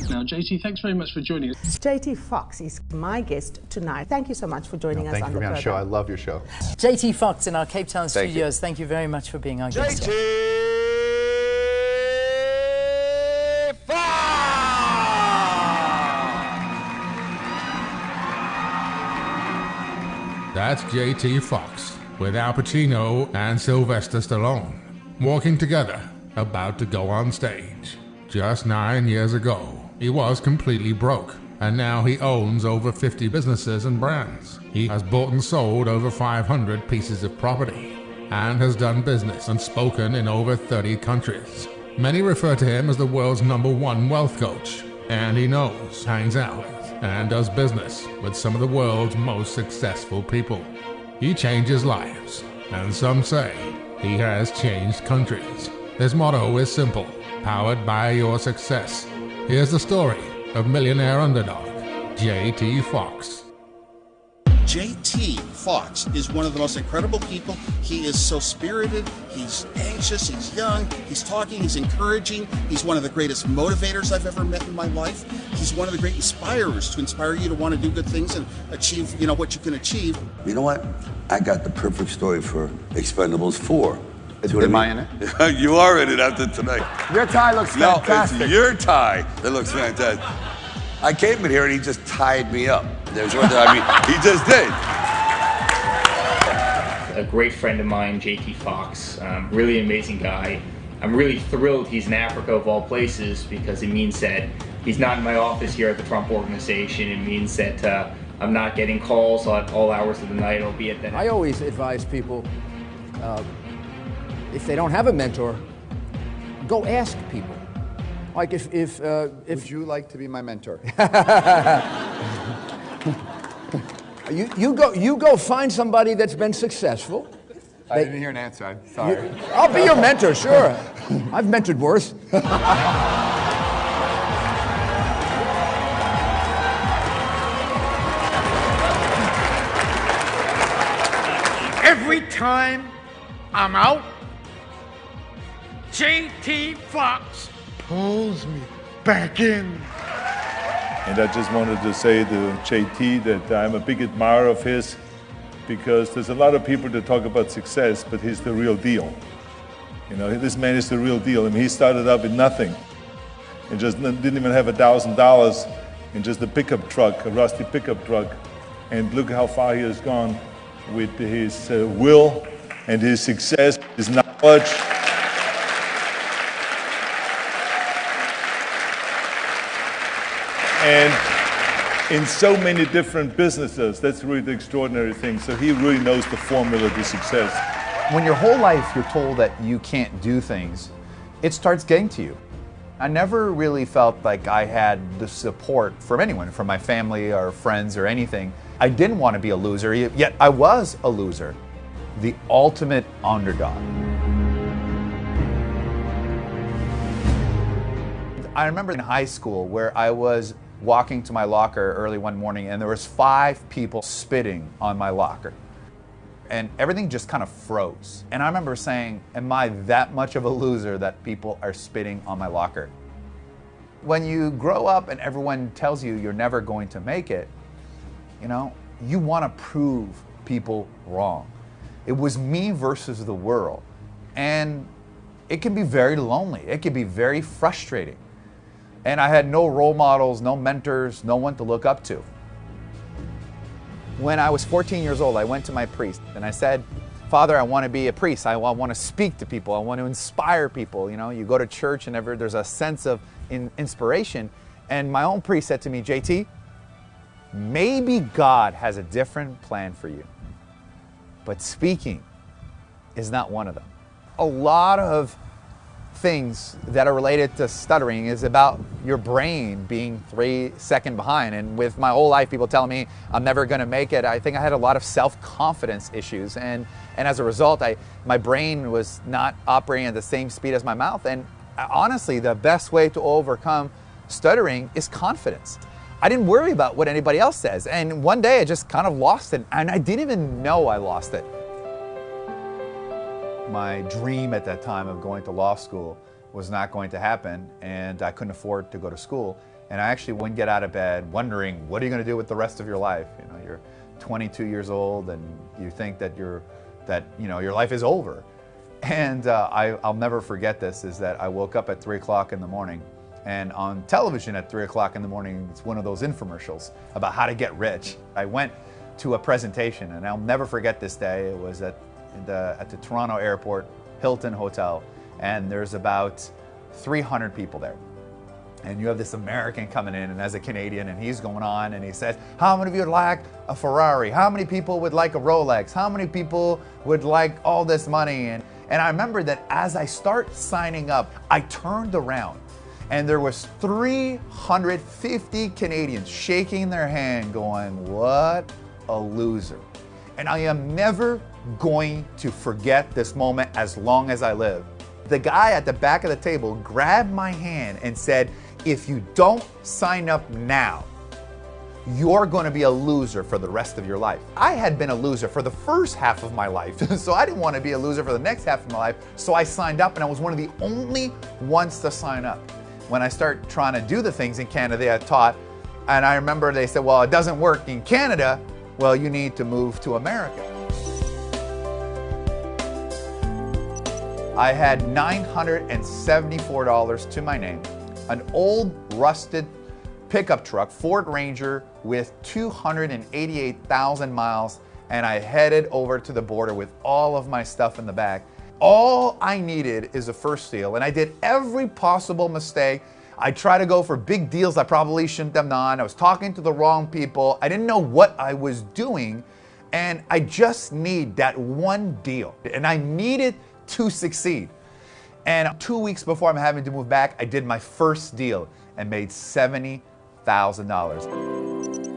Now, JT, thanks very much for joining us. JT Foxx is my guest tonight. Thank you so much for joining us on the program. Thank you for being on the show. I love your show. JT Foxx in our Cape Town studios. Thank you very much for being our guest. JT Foxx! That's JT Foxx with Al Pacino and Sylvester Stallone walking together, about to go on stage. Just 9 years ago, he was completely broke, and now he owns over 50 businesses and brands. He has bought and sold over 500 pieces of property, and has done business and spoken in over 30 countries. Many refer to him as the world's #1 wealth coach, and he knows, hangs out, and does business with some of the world's most successful people. He changes lives, and some say he has changed countries. His motto is simple: powered by your success. Here's the story of millionaire underdog, JT Foxx. JT Foxx is one of the most incredible people. He is so spirited, he's anxious, he's young, he's talking, he's encouraging. He's one of the greatest motivators I've ever met in my life. He's one of the great inspirers to inspire you to want to do good things and achieve, what you can achieve. You know what? I got the perfect story for Expendables 4. Am I in it? You are in it after tonight. Your tie looks fantastic. No, it's your tie that looks fantastic. I came in here and he just tied me up. There's one that, he just did. A great friend of mine, JT Foxx, really amazing guy. I'm really thrilled he's in Africa of all places, because it means that he's not in my office here at the Trump Organization. It means that I'm not getting calls at all hours of the night, albeit that I always advise people, if they don't have a mentor, go ask people. Like if Would you like to be my mentor? you go find somebody that's been successful. I didn't hear an answer. I'm sorry. I'll be your mentor, sure. I've mentored worse. Every time I'm out, JT Foxx pulls me back in. And I just wanted to say to JT that I'm a big admirer of his, because there's a lot of people that talk about success, but he's the real deal. This man is the real deal. He started out with nothing and just didn't even have $1,000 in just a pickup truck, a rusty pickup truck. And look how far he has gone with his will and his success, his knowledge. And in so many different businesses, that's really the extraordinary thing. So he really knows the formula to success. When your whole life you're told that you can't do things, it starts getting to you. I never really felt like I had the support from anyone, from my family or friends or anything. I didn't want to be a loser, yet I was a loser. The ultimate underdog. I remember in high school where I was walking to my locker early one morning and there was 5 people spitting on my locker. And everything just kind of froze. And I remember saying, am I that much of a loser that people are spitting on my locker? When you grow up and everyone tells you you're never going to make it, you want to prove people wrong. It was me versus the world. And it can be very lonely. It can be very frustrating. And I had no role models, no mentors, no one to look up to. When I was 14 years old, I went to my priest and I said, Father, I want to be a priest. I want to speak to people. I want to inspire people. You go to church and there's a sense of inspiration. And my own priest said to me, JT, maybe God has a different plan for you, but speaking is not one of them. A lot of things that are related to stuttering is about your brain being 3 seconds behind. And with my whole life, people telling me I'm never going to make it, I think I had a lot of self-confidence issues. And as a result, my brain was not operating at the same speed as my mouth. And honestly, the best way to overcome stuttering is confidence. I didn't worry about what anybody else says. And one day I just kind of lost it. And I didn't even know I lost it. My dream at that time of going to law school was not going to happen, and I couldn't afford to go to school. And I actually wouldn't get out of bed wondering, what are you going to do with the rest of your life? You know, you're 22 years old and you think that your life is over. And I'll never forget this, is that I woke up at 3 o'clock in the morning, and on television at 3 o'clock in the morning, it's one of those infomercials about how to get rich. I went to a presentation, and I'll never forget this day. It was at the Toronto airport, Hilton Hotel, and there's about 300 people there. And you have this American coming in, and as a Canadian, and he's going on and he says, how many of you would like a Ferrari? How many people would like a Rolex? How many people would like all this money? And I remember that as I start signing up, I turned around and there was 350 Canadians shaking their hand going, what a loser. And I am never going to forget this moment as long as I live. The guy at the back of the table grabbed my hand and said, if you don't sign up now, you're going to be a loser for the rest of your life. I had been a loser for the first half of my life, so I didn't want to be a loser for the next half of my life, so I signed up, and I was one of the only ones to sign up. When I started trying to do the things in Canada I taught, and I remember they said, well, it doesn't work in Canada, well, you need to move to America. I had $974 to my name, an old rusted pickup truck, Ford Ranger with 288,000 miles, and I headed over to the border with all of my stuff in the back. All I needed is a first deal, and I did every possible mistake. I tried to go for big deals I probably shouldn't have done. I was talking to the wrong people. I didn't know what I was doing, and I just need that one deal, and I needed to succeed. And 2 weeks before I'm having to move back, I did my first deal and made $70,000.